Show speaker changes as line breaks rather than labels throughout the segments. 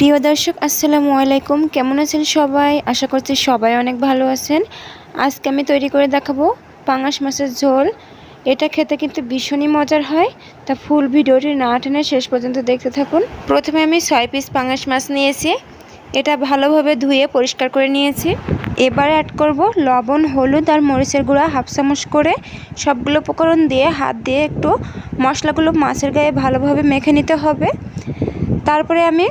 প্রিয় দর্শক আসসালামু আলাইকুম, কেমন আছেন সবাই? আশা করছি সবাই অনেক ভালো আছেন। আজকে আমি তৈরি করে দেখাবো পাঙাশ মাছের ঝোল। এটা খেতে কিন্তু ভীষণই মজার হয়, তা ফুল ভিডিওটি না টেনে শেষ পর্যন্ত দেখতে থাকুন। প্রথমে আমি 6 পিস পাঙাশ মাছ নিয়েছি, এটা ভালোভাবে ধুয়ে পরিষ্কার করে নিয়েছি। এবার অ্যাড করব লবণ, হলুদ আর মরিচের গুঁড়া হাফ চামচ করে। সবগুলো উপকরণ দিয়ে হাত দিয়ে একটু মশলাগুলো মাছের গায়ে ভালোভাবে মেখে নিতে হবে। তারপরে আমি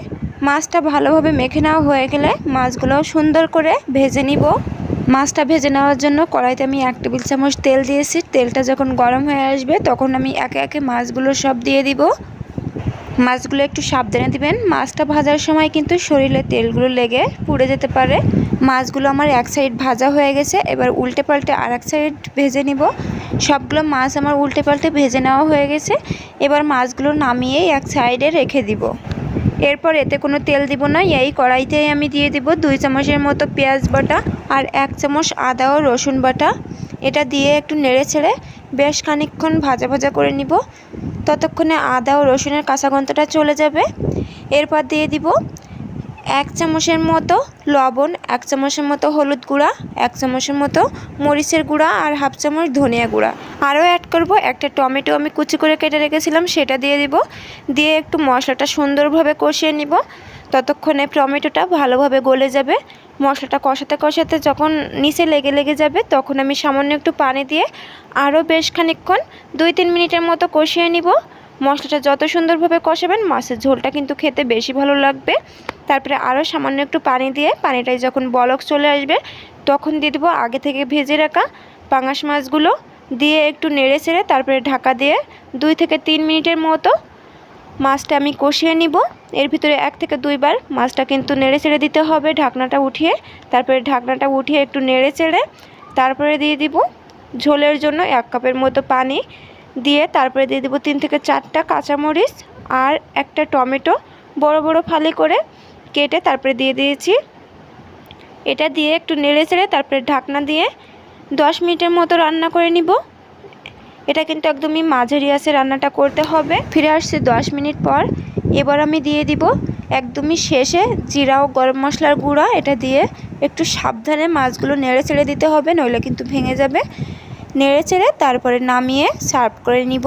মাছটা ভালোভাবে মেখে নেওয়া হয়ে গেলে মাছগুলো সুন্দর করে ভেজে নিব। মাছটা ভেজে নেওয়ার জন্য কড়াইতে আমি 1 টেবিল চামচ তেল দিয়েছি। তেলটা যখন গরম হয়ে আসবে তখন আমি একে একে মাছগুলো সব দিয়ে দিব। মাছগুলো একটু সাবধানে দিবেন, মাছটা ভাজার সময় কিন্তু শরীরে তেলগুলো লেগে পুড়ে যেতে পারে। মাছগুলো আমার এক সাইড ভাজা হয়ে গেছে, এবার উল্টে পাল্টে আর এক সাইড ভেজে নিব। সবগুলো মাছ আমার উল্টে পাল্টে ভেজে নেওয়া হয়ে গেছে। এবার মাছগুলো নামিয়ে এক সাইডে রেখে দিব। এরপর এতে কোনো তেল দিব না, এই কড়াইতেই আমি দিয়ে দিব 2 চামচের মতো পেঁয়াজ বাটা আর 1 চামচ আদা ও রসুন বাটা। এটা দিয়ে একটু নেড়ে ছেড়ে বেশ খানিকক্ষণ ভাজা ভাজা করে নিব, ততক্ষণে আদা ও রসুনের কাঁচা গন্ধটা চলে যাবে। এরপর দিয়ে দিব 1 চামচের মতো লবণ, 1 চামচের মতো হলুদ গুঁড়া, 1 চামচের মতো মরিচের গুঁড়া আর হাফ চামচ ধনিয়া গুঁড়া। আরও অ্যাড করব একটা টমেটো আমি কুচি করে কেটে রেখেছিলাম, সেটা দিয়ে দিব। দিয়ে একটু মশলাটা সুন্দরভাবে কষিয়ে নিব, ততক্ষণে টমেটোটা ভালোভাবে গলে যাবে। মশলাটা কষাতে কষাতে যখন নিচে লেগে যাবে তখন আমি সামান্য একটু পানি দিয়ে আরও বেশ খানিকক্ষণ 2-3 মিনিটের মতো কষিয়ে নিব। মশলাটা যত সুন্দরভাবে কষাবেন মাছের ঝোলটা কিন্তু খেতে বেশি ভালো লাগবে। তারপরে আরও সামান্য একটু পানি দিয়ে পানিটায় যখন বলক চলে আসবে তখন দিয়ে দেবো আগে থেকে ভেজে রাখা পাঙাশ মাছগুলো। দিয়ে একটু নেড়ে চেড়ে তারপরে ঢাকা দিয়ে 2 থেকে 3 মিনিটের মতো মাছটা আমি কষিয়ে নিব। এর ভিতরে 1 থেকে 2 বার মাছটা কিন্তু নেড়ে চেড়ে দিতে হবে ঢাকনাটা উঠিয়ে। তারপরে ঢাকনাটা উঠিয়ে একটু নেড়ে চেড়ে তারপরে দিয়ে দিব ঝোলের জন্য 1 কাপের মতো পানি। দিয়ে তারপরে দিয়ে দেবো 3 থেকে 4টা কাঁচামরিচ আর একটা টমেটো বড় বড় ফালি করে কেটে তারপরে দিয়ে দিয়েছি। এটা দিয়ে একটু নেড়ে চেড়ে তারপরে ঢাকনা দিয়ে 10 মিনিটের মতো রান্না করে নিব। এটা কিন্তু একদমই মাঝারি আঁচে রান্নাটা করতে হবে। ফিরে আসছি 10 মিনিট পর। এবার আমি দিয়ে দিব একদমই শেষে জিরা ও গরম মশলার গুঁড়া। এটা দিয়ে একটু সাবধানে মাছগুলো নেড়ে চেড়ে দিতে হবে, নইলে কিন্তু ভেঙে যাবে। নেড়ে চেড়ে তারপরে নামিয়ে সার্ভ করে নিব।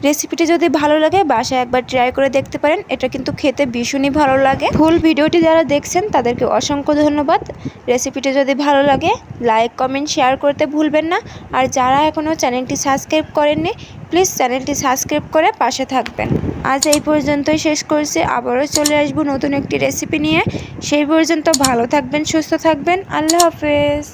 রেসিপিটি যদি ভালো লাগে বাসায় একবার ট্রাই করে দেখতে পারেন, এটা কিন্তু খেতে ভীষণই ভালো লাগে। ফুল ভিডিওটি যারা দেখছেন তাদেরকে অসংখ্য ধন্যবাদ। রেসিপিটি যদি ভালো লাগে লাইক, কমেন্ট, শেয়ার করতে ভুলবেন না। আর যারা এখনও চ্যানেলটি সাবস্ক্রাইব করেননি প্লিজ চ্যানেলটি সাবস্ক্রাইব করে পাশে থাকবেন। আজ এই পর্যন্তই শেষ করছি, আবারও চলে আসবো নতুন একটি রেসিপি নিয়ে। সেই পর্যন্ত ভালো থাকবেন, সুস্থ থাকবেন। আল্লাহ হাফেজ।